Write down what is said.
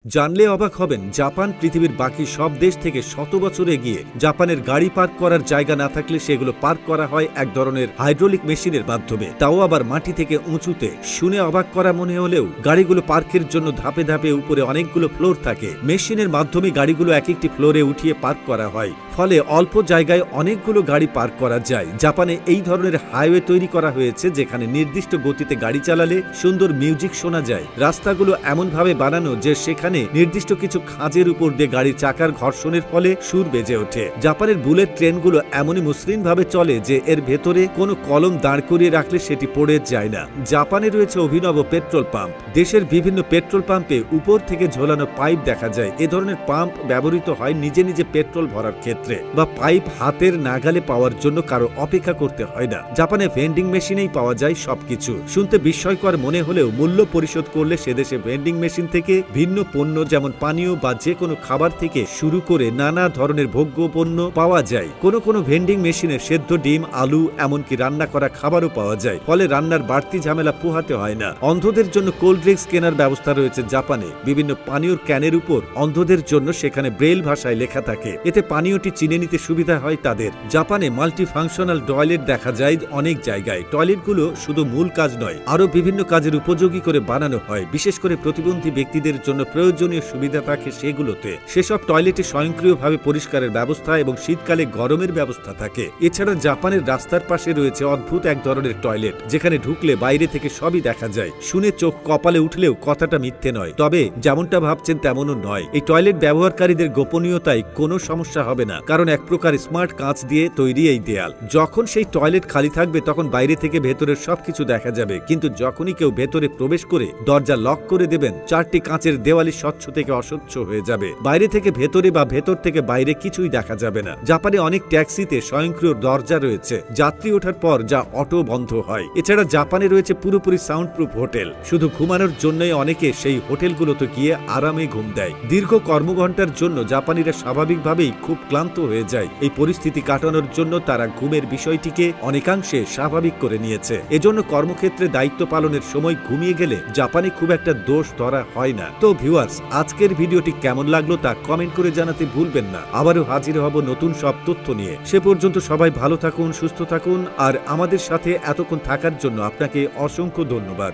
জানলে অবাক হবেন, জাপান পৃথিবীর বাকি সব দেশ থেকে শত বছর এগিয়ে। জাপানের গাড়ি পার্ক করার জায়গা না থাকলে সেগুলো পার্ক করা হয় এক ধরনের হাইড্রোলিক মেশিনের মাধ্যমে, তাও আবার মাটি থেকে উঁচুতে। শুনে অবাক করা মনে হলেও গাড়িগুলো পার্কের জন্য ধাপে ধাপে উপরে অনেকগুলো ফ্লোর থাকে। মেশিনের মাধ্যমে গাড়িগুলো এক একটি ফ্লোরে উঠিয়ে পার্ক করা হয়, ফলে অল্প জায়গায় অনেকগুলো গাড়ি পার্ক করা যায়। জাপানে এই ধরনের হাইওয়ে তৈরি করা হয়েছে যেখানে নির্দিষ্ট গতিতে গাড়ি চালালে সুন্দর মিউজিক শোনা যায়। রাস্তাগুলো এমনভাবে বানানো যে সেখানে নির্দিষ্ট কিছু খাঁজের উপর দিয়ে গাড়ির চাকার ঘর্ষণের ফলে সুর বেজে ওঠে। জাপানের বুলেট ট্রেনগুলো এমনই মসৃণ ভাবে চলে যে এর ভেতরে কোনো কলম দাঁড় করিয়ে রাখলে সেটি পড়ে যায় না। জাপানে রয়েছে অভিনব পেট্রোল পাম্প। দেশের বিভিন্ন পেট্রোল পাম্পে উপর থেকে ঝোলানো পাইপ দেখা যায়। এ ধরনের পাম্প ব্যবহৃত হয় নিজে নিজে পেট্রোল ভরার ক্ষেত্রে, বা পাইপ হাতের নাগালে পাওয়ার জন্য কারো অপেক্ষা করতে হয় না। জাপানে ভেন্ডিং মেশিনেই পাওয়া যায় সবকিছু। শুনতে বিস্ময়কর মনে হলেও মূল্য পরিশোধ করলে সে দেশে ভেন্ডিং মেশিন থেকে ভিন্ন পণ্য যেমন পানীয় বা যে কোনো খাবার থেকে শুরু করে নানা ধরনের ভোগ্য পণ্য পাওয়া যায়। কোনো ভেন্ডিং মেশিনে সেদ্ধ ডিম, আলু, এমনকি রান্না করা খাবারও পাওয়া যায়, ফলে রান্নার বাড়তি ঝামেলা পোহাতে হয় না। অন্ধদের জন্য কোল্ড ড্রিঙ্কস কেনার ব্যবস্থা রয়েছে জাপানে। বিভিন্ন পানীয়র ক্যানের উপর অন্ধদের জন্য সেখানে ব্রেইল ভাষায় লেখা থাকে, এতে পানীয়টি চিনে নিতে সুবিধা হয় তাদের। জাপানে মাল্টি ফাংশনাল টয়লেট দেখা যায় অনেক জায়গায়। টয়লেটগুলো শুধু মূল কাজ নয়, আরো বিভিন্ন কাজের উপযোগী করে বানানো হয়। বিশেষ করে প্রতিবন্ধী ব্যক্তিদের জন্য প্রয়োজনীয় সুবিধা থাকে সেগুলোতে। সেসব টয়লেটে স্বয়ংক্রিয়ভাবে পরিষ্কারের ব্যবস্থা এবং শীতকালে গরমের ব্যবস্থা থাকে। এছাড়া জাপানের রাস্তার পাশে রয়েছে অদ্ভুত এক ধরনের টয়লেট, যেখানে ঢুকলে বাইরে থেকে সবই দেখা যায়। শুনে চোখ কপালে উঠলেও কথাটা মিথ্যে নয়, তবে যেমনটা ভাবছেন তেমনও নয়। এই টয়লেট ব্যবহারকারীদের গোপনীয়তায় কোনো সমস্যা হবে না, কারণ এক প্রকার স্মার্ট কাঁচ দিয়ে তৈরি এই দেয়াল। যখন সেই টয়লেট খালি থাকবে তখন বাইরে থেকে ভেতরের সবকিছু দেখা যাবে, কিন্তু যখনই কেউ ভেতরে প্রবেশ করে দরজা লক করে দেবেন, চারটি কাঁচের দেওয়ালি স্বচ্ছ থেকে অস্বচ্ছ হয়ে যাবে। বাইরে থেকে ভেতরে বা ভেতর থেকে বাইরে কিছুই দেখা যাবে না। জাপানে অনেক ট্যাক্সিতে স্বয়ংক্রিয় দরজা রয়েছে, যাত্রী ওঠার পর যা অটো বন্ধ হয়। এছাড়া জাপানে রয়েছে পুরোপুরি সাউন্ড প্রুফ হোটেল। শুধু ঘুমানোর জন্যই অনেকে সেই হোটেলগুলোতে গিয়ে আরামে ঘুম দেয়। দীর্ঘ কর্মঘণ্টার জন্য জাপানিরা স্বাভাবিকভাবেই খুব ক্লান্ত হয়ে যায়। এই পরিস্থিতি কাটানোর জন্য তারা ঘুমের বিষয়টিকে অনেকাংশে স্বাভাবিক করে নিয়েছে। এজন্য কর্মক্ষেত্রে দায়িত্ব পালনের সময় ঘুমিয়ে গেলে জাপানে খুব একটা দোষ ধরা হয় না। তো ভিউয়ার্স, আজকের ভিডিওটি কেমন লাগলো তা কমেন্ট করে জানাতে ভুলবেন না। আবারও হাজির হব নতুন সব তথ্য নিয়ে। সে পর্যন্ত সবাই ভালো থাকুন, সুস্থ থাকুন, আর আমাদের সাথে এতক্ষণ থাকার জন্য আপনাকে অসংখ্য ধন্যবাদ।